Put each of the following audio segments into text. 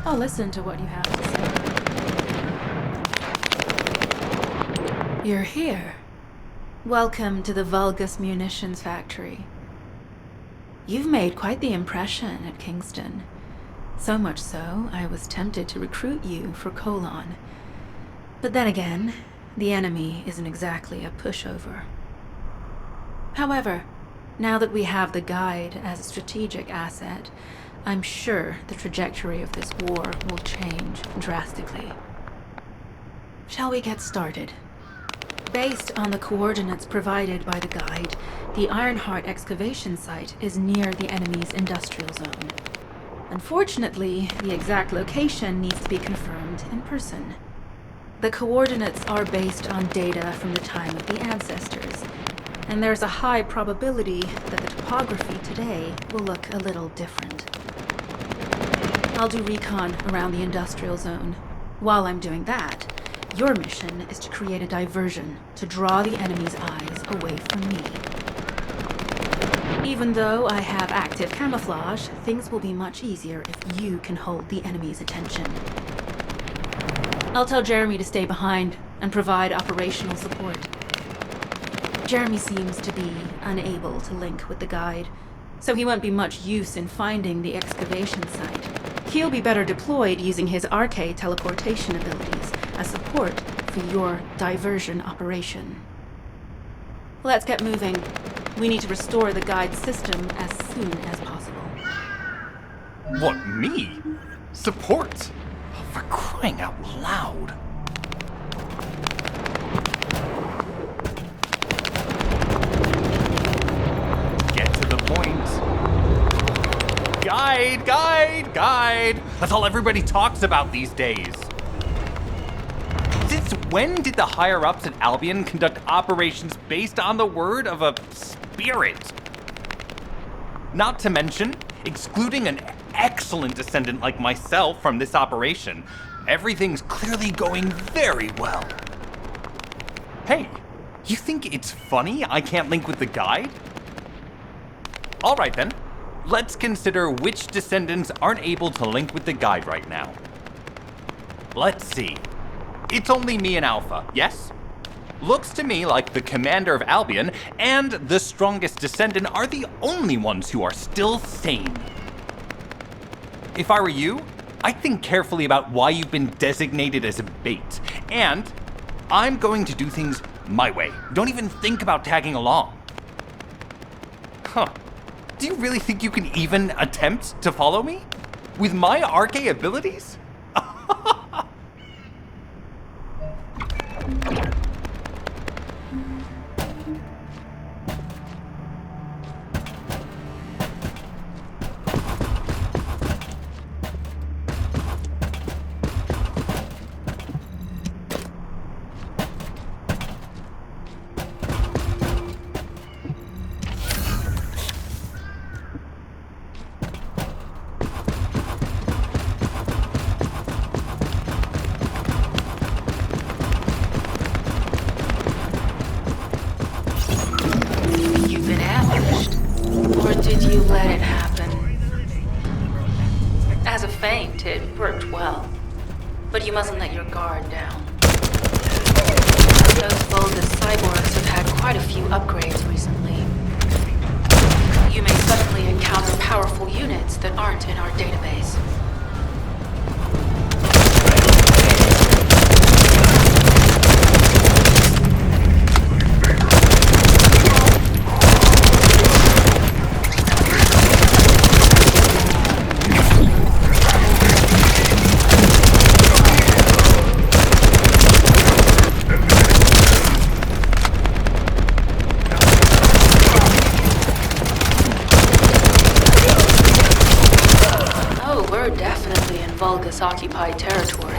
I'll listen to what you have to say. You're here. Welcome to the Vulgus Munitions Factory. You've made quite the impression at Kingston. So much so, I was tempted to recruit you for Colon. But then again, the enemy isn't exactly a pushover. However, now that we have the guide as a strategic asset, I'm sure the trajectory of this war will change drastically. Shall we get started? Based on the coordinates provided by the guide, the Ironheart excavation site is near the enemy's industrial zone. Unfortunately, the exact location needs to be confirmed in person. The coordinates are based on data from the time of the ancestors, and there's a high probability that the topography today will look a little different. I'll do recon around the industrial zone. While I'm doing that, your mission is to create a diversion to draw the enemy's eyes away from me. Even though I have active camouflage, things will be much easier if you can hold the enemy's attention. I'll tell Jeremy to stay behind and provide operational support. Jeremy seems to be unable to link with the guide, so he won't be much use in finding the excavation site. He'll be better deployed using his RK teleportation abilities as support for your diversion operation. Let's get moving. We need to restore the guide system as soon as possible. What, me? Support? For crying out loud. Get to the point. Guide! That's all everybody talks about these days. Since when did the higher-ups at Albion conduct operations based on the word of a spirit? Not to mention, excluding an excellent descendant like myself from this operation, everything's clearly going very well. Hey, you think it's funny I can't link with the guide? Alright then. Let's consider which descendants aren't able to link with the guide right now. Let's see. It's only me and Alpha, yes? Looks to me like the commander of Albion and the strongest descendant are the only ones who are still sane. If I were you, I'd think carefully about why you've been designated as a bait, and I'm going to do things my way. Don't even think about tagging along. Huh. Do you really think you can even attempt to follow me? With my RK abilities? Did you let it happen? As a feint, it worked well. But you mustn't let your guard down. Those Vulgus cyborgs have had quite a few upgrades recently. You may suddenly encounter powerful units that aren't in our database. Vulgus-occupied territory.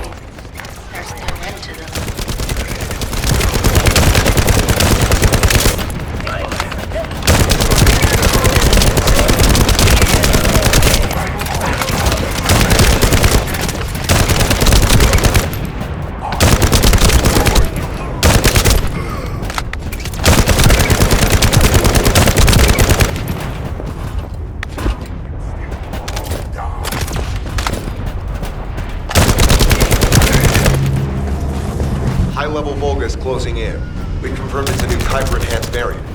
High-level Volga is closing in. We confirmed it's a new Kuiper-enhanced variant.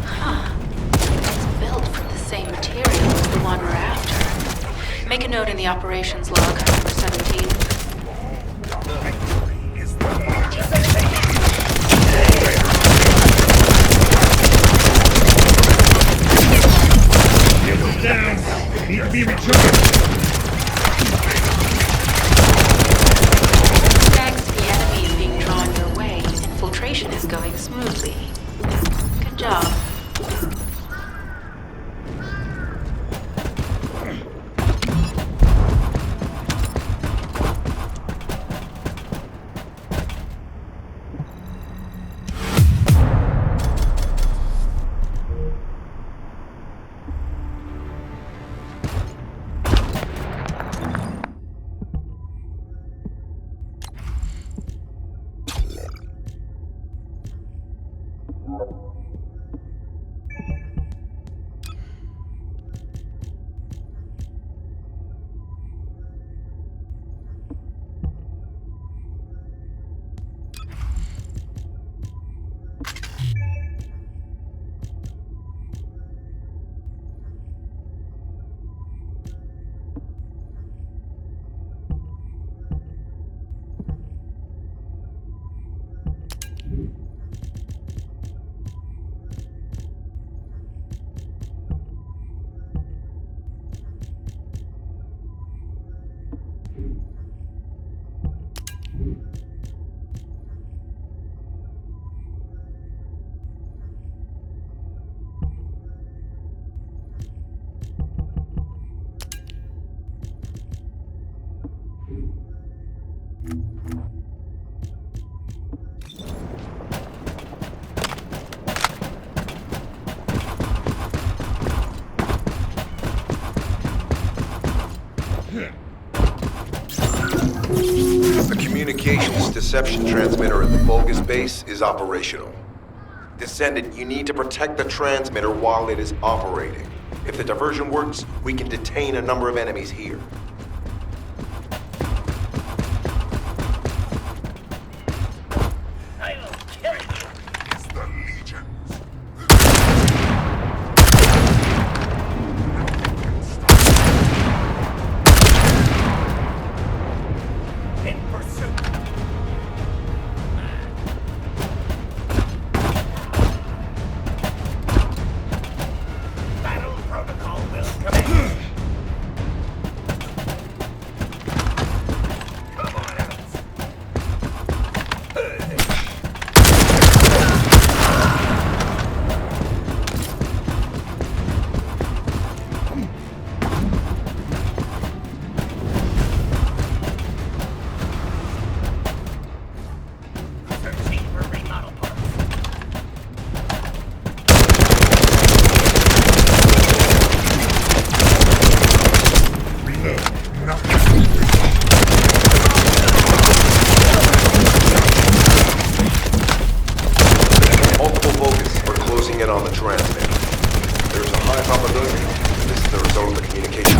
Huh. It's built from the same material as the one we're after. Make a note in the operations log, number 17. Down! Need to be returned! Thanks, the enemy is being drawn your way. Infiltration is going smoothly. Good job. The communications deception transmitter at the Vulgus base is operational. Descendant, you need to protect the transmitter while it is operating. If the diversion works, we can detain a number of enemies here. I will kill you! It's the Legions! In pursuit! Battle protocol will commence! Come on out! Searching for remodel parts. Reload. Multiple Vulgus are closing in on the transmitter. There's a high probability this is the result of the communication.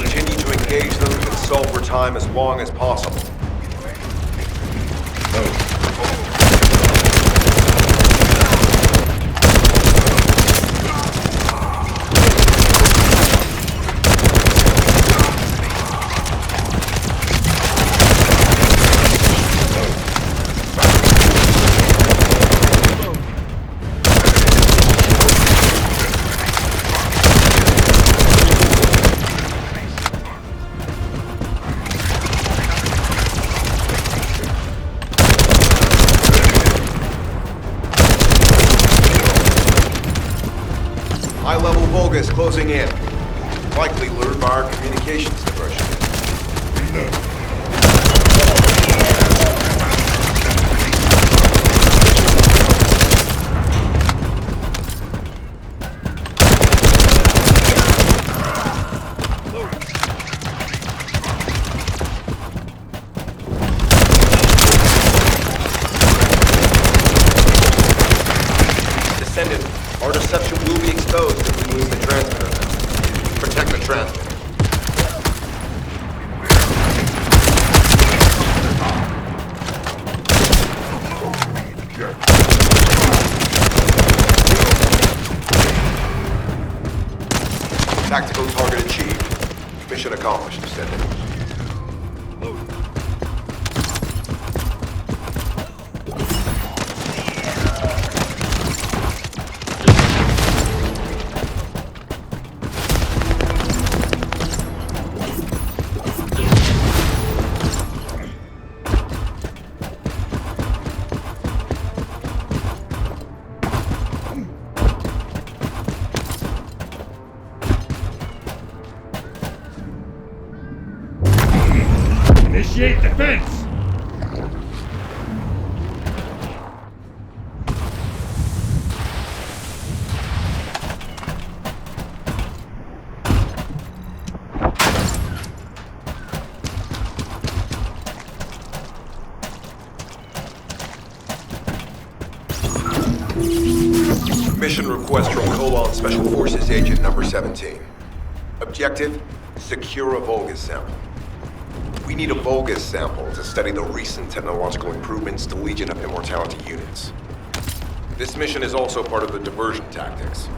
Continue to engage them and solve for time as long as possible. High-level Vulgus closing in. Likely lured by our communications diversion. Descendant, our deception will be exposed if we lose the transmitter. Protect the transmitter. Mission accomplished, Descendant. Initiate defense! Mission request from Colon Special Forces Agent number 17. Objective, secure a Vulgus sample. We need a Vulgus sample to study the recent technological improvements to Legion of Immortality units. This mission is also part of the diversion tactics.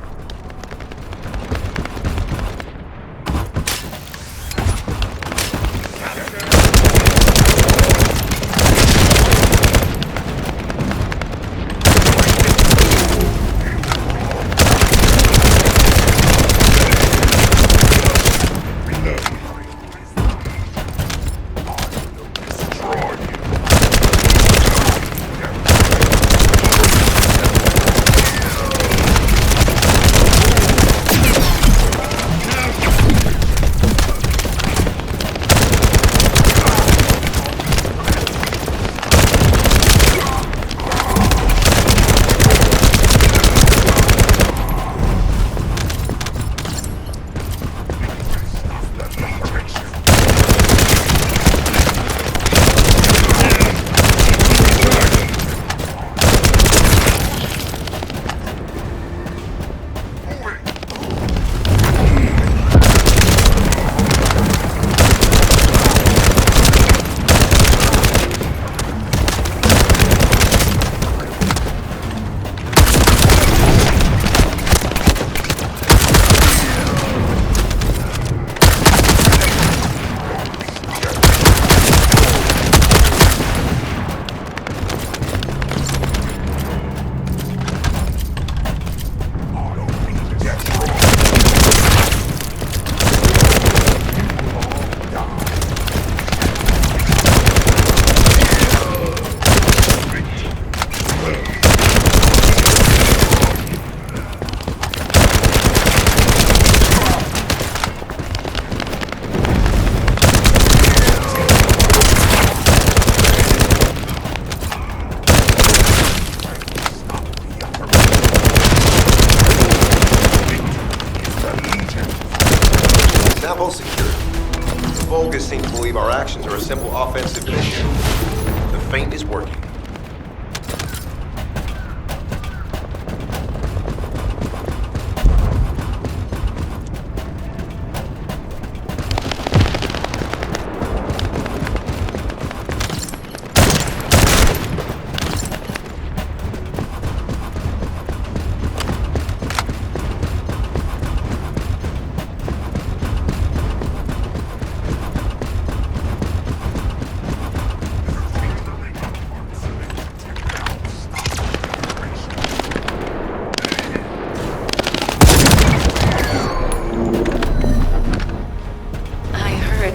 Sample secured. The Vulgus seem to believe our actions are a simple offensive mission. The feint is working.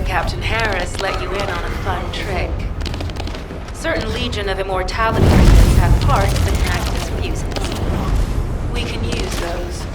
Captain Harris let you in on a fun trick. Certain Legion of Immortality units have parts that can act as fuses. We can use those.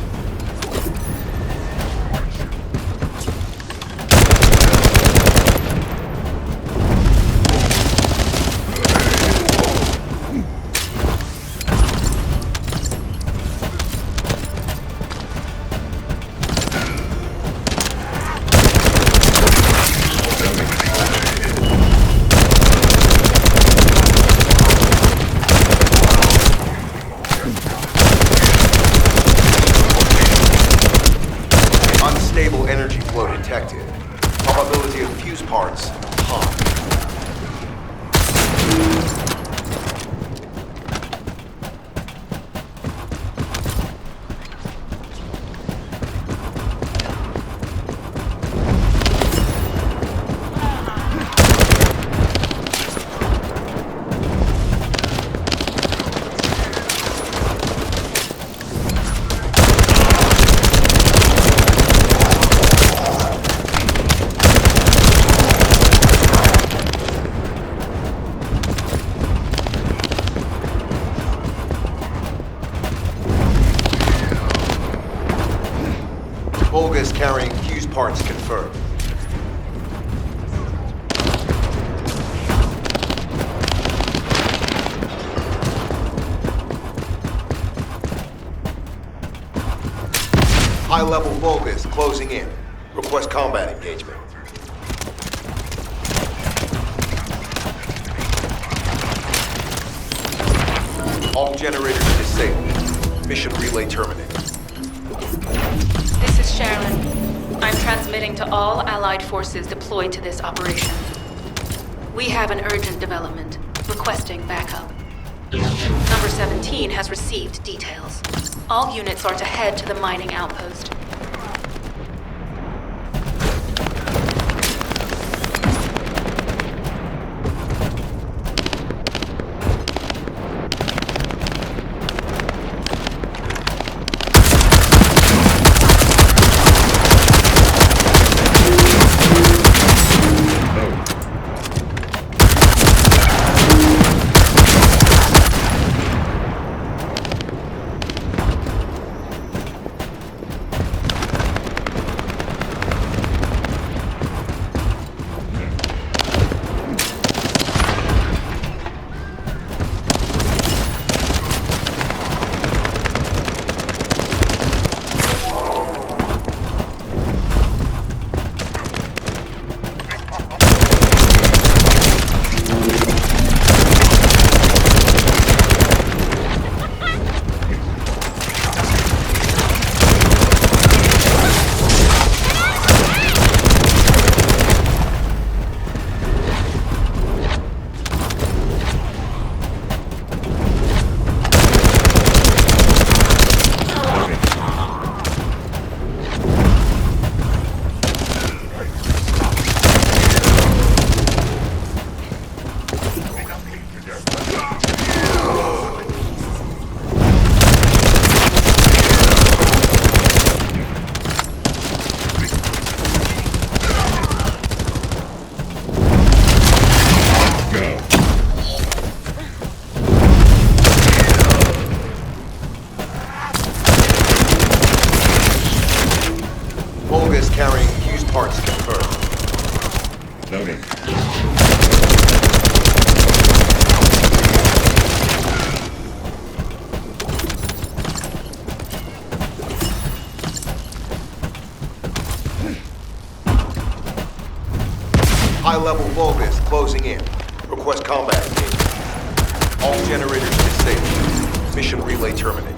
carrying fuse parts confirmed. High-level Vulgus closing in. Request combat engagement. All generators disabled. Mission relay terminated. This is Sherilyn. I'm transmitting to all Allied forces deployed to this operation. We have an urgent development, requesting backup. Number 17 has received details. All units are to head to the mining outpost. Vulgus carrying fuse parts confirmed. Loading. High-level Vulgus closing in. Request combat engagement. All generators disabled. Mission relay terminated.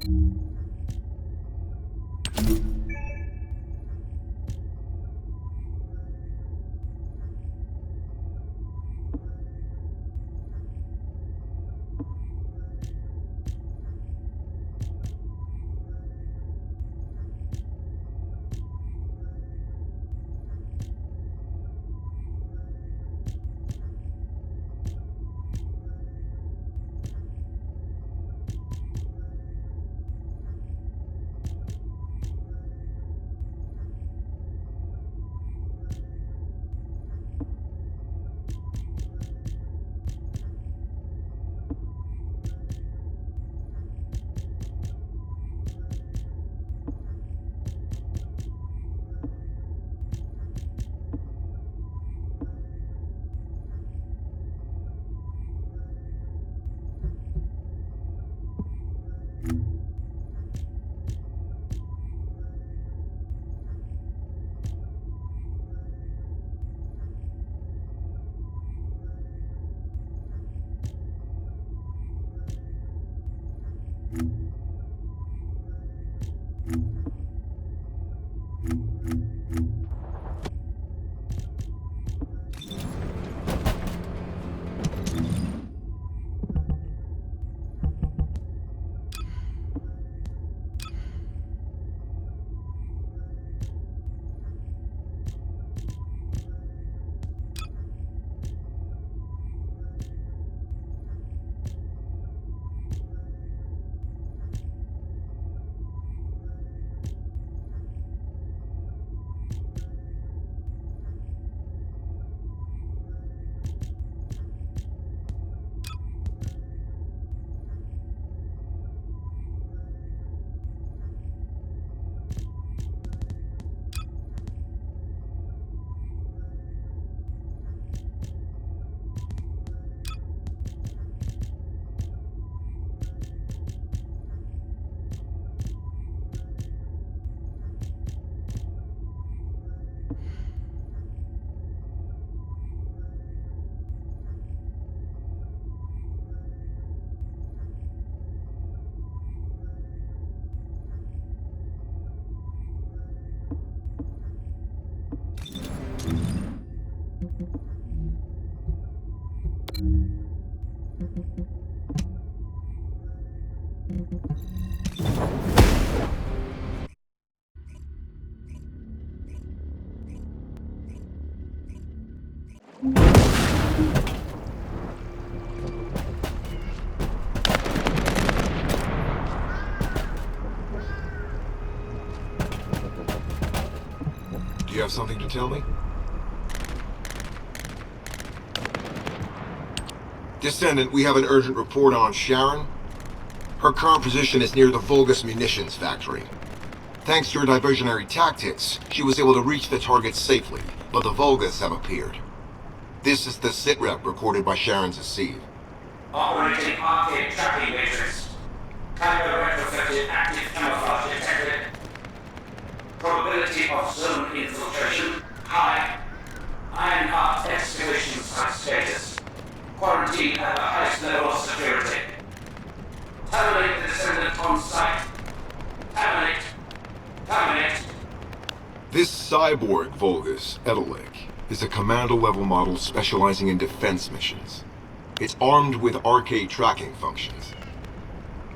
Do you have something to tell me? Descendant, we have an urgent report on Sharon. Her current position is near the Vulgus munitions factory. Thanks to your diversionary tactics, she was able to reach the target safely, but the Vulgus have appeared. This is the sitrep recorded by Sharon's Asive. Operating arcade tracking matrix. Camera retrofitted active camouflage detected. Probability of zone infiltration high. Ironheart excavation site status. Quarantine at the highest level of security. Terminate the descendant on site. Terminate. Terminate. This cyborg Vulgus, Edelik, is a commando-level model specializing in defense missions. It's armed with arcade tracking functions.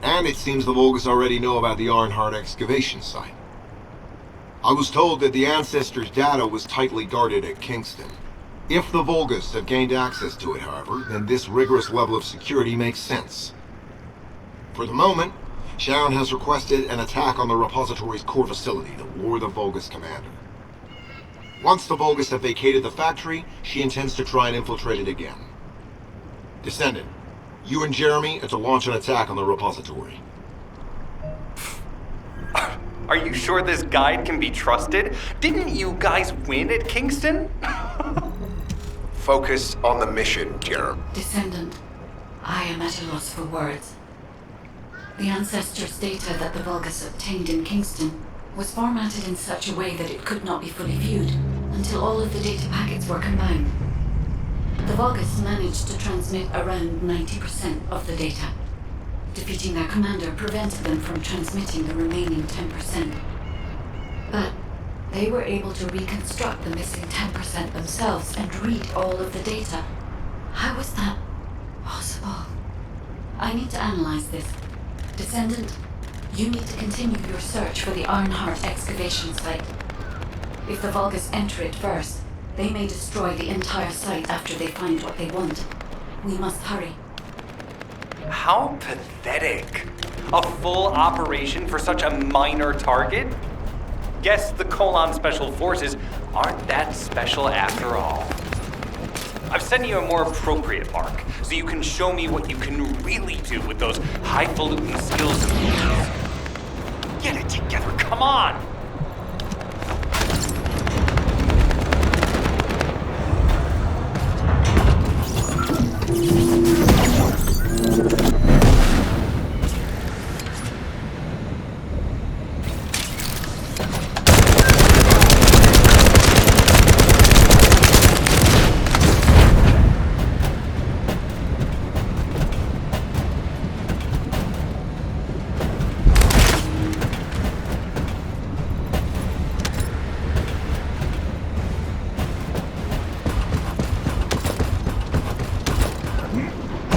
And it seems the Vulgus already know about the Ironheart excavation site. I was told that the Ancestors' data was tightly guarded at Kingston. If the Vulgus have gained access to it, however, then this rigorous level of security makes sense. For the moment, Sharon has requested an attack on the repository's core facility to lure the Vulgus commander. Once the Vulgus have vacated the factory, she intends to try and infiltrate it again. Descendant, you and Jeremy are to launch an attack on the repository. Are you sure this guide can be trusted? Didn't you guys win at Kingston? Focus on the mission, Jeremy. Descendant, I am at a loss for words. The Ancestors' data that the Vulgus obtained in Kingston was formatted in such a way that it could not be fully viewed until all of the data packets were combined. The Vulgus managed to transmit around 90% of the data. Defeating their commander prevented them from transmitting the remaining 10%. But they were able to reconstruct the missing 10% themselves and read all of the data. How was that possible? I need to analyze this. Descendant, you need to continue your search for the Ironheart excavation site. If the Vulgus enter it first, they may destroy the entire site after they find what they want. We must hurry. How pathetic. A full operation for such a minor target? Guess the Colon Special Forces aren't that special after all. I've sent you a more appropriate mark, so you can show me what you can really do with those highfalutin skills of yours. Get it together, come on!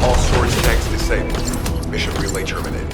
All storage tanks disabled. Mission relay terminated.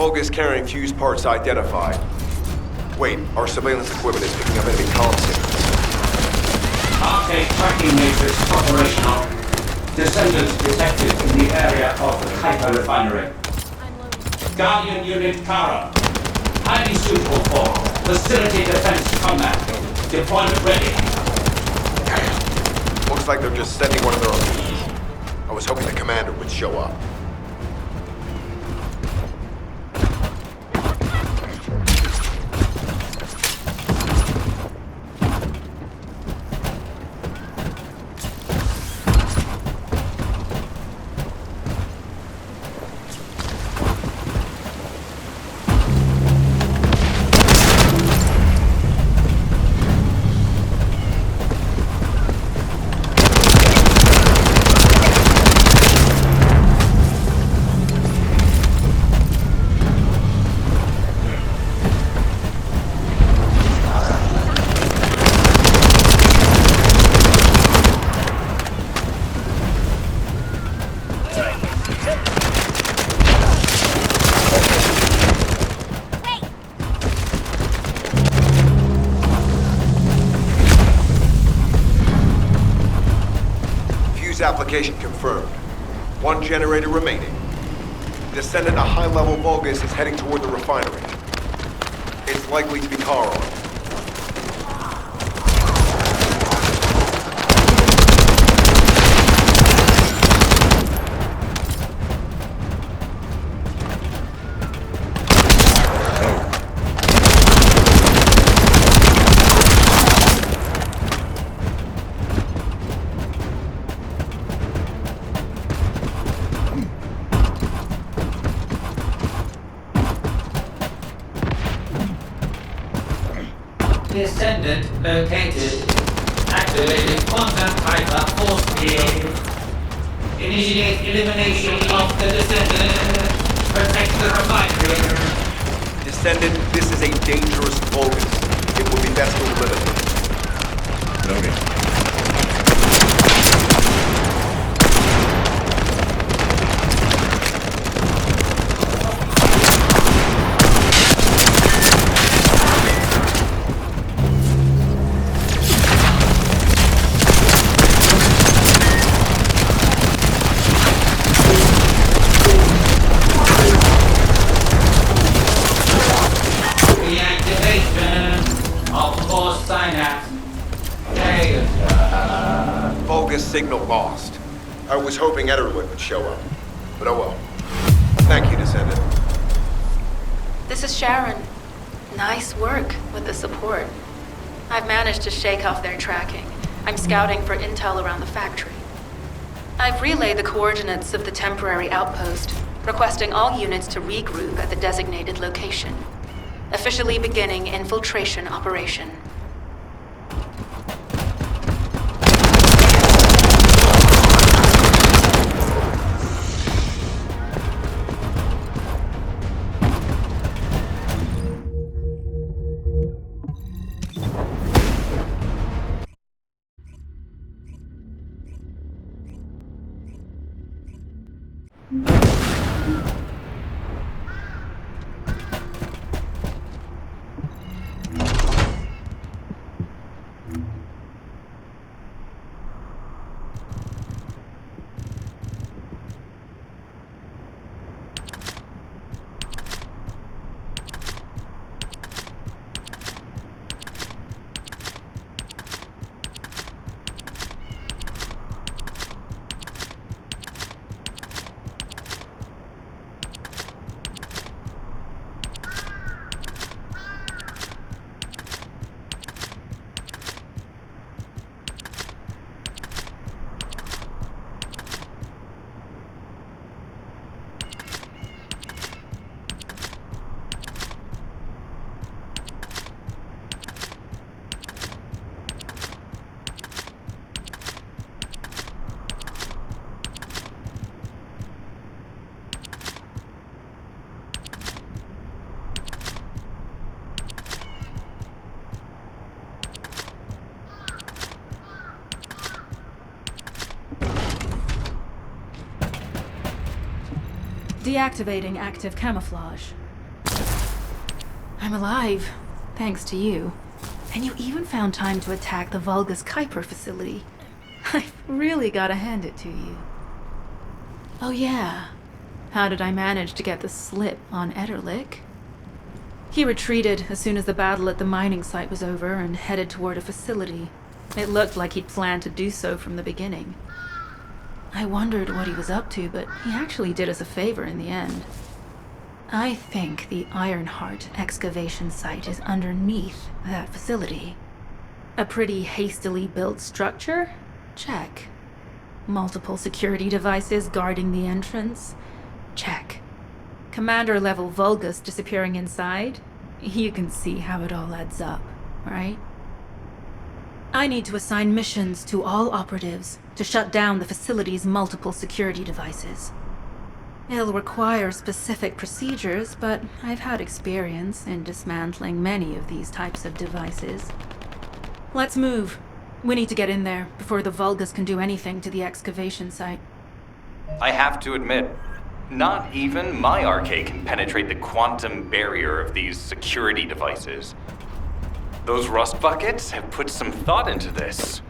Vulgus carrying fuse parts identified. Wait, our surveillance equipment is picking up enemy comm signals. Arcade tracking matrix operational. Descendants detected in the area of the Kuiper refinery. Guardian Unit Kara. Highly suitable for facility defense combat. Deployment ready. Looks like they're just sending one of their own. I was hoping the commander would show up. Application confirmed. One generator remaining. Descendant, a high-level Vulgus is heading toward the refinery. It's likely to be Carl. Descendant located. Activating quantum hyper force field. Initiate elimination of the Descendant. Protect the refinery. Descendant, this is a dangerous Vulgus. It would be best to eliminate. Noted. Signal lost. I was hoping Ederlin would show up, but oh well. Thank you, Descendant. This is Sharon. Nice work with the support. I've managed to shake off their tracking. I'm scouting for intel around the factory. I've relayed the coordinates of the temporary outpost, requesting all units to regroup at the designated location. Officially beginning infiltration operation. Deactivating active camouflage. I'm alive, thanks to you. And you even found time to attack the Vulgus Kuiper facility. I've really gotta hand it to you. Oh yeah, how did I manage to get the slip on Ederlich? He retreated as soon as the battle at the mining site was over and headed toward a facility. It looked like he'd planned to do so from the beginning. I wondered what he was up to, but he actually did us a favor in the end. I think the Ironheart excavation site is underneath that facility. A pretty hastily built structure? Check. Multiple security devices guarding the entrance? Check. Commander-level Vulgus disappearing inside? You can see how it all adds up, right? I need to assign missions to all operatives to shut down the facility's multiple security devices. It'll require specific procedures, but I've had experience in dismantling many of these types of devices. Let's move. We need to get in there before the Vulgus can do anything to the excavation site. I have to admit, not even my RK can penetrate the quantum barrier of these security devices. Those rust buckets have put some thought into this.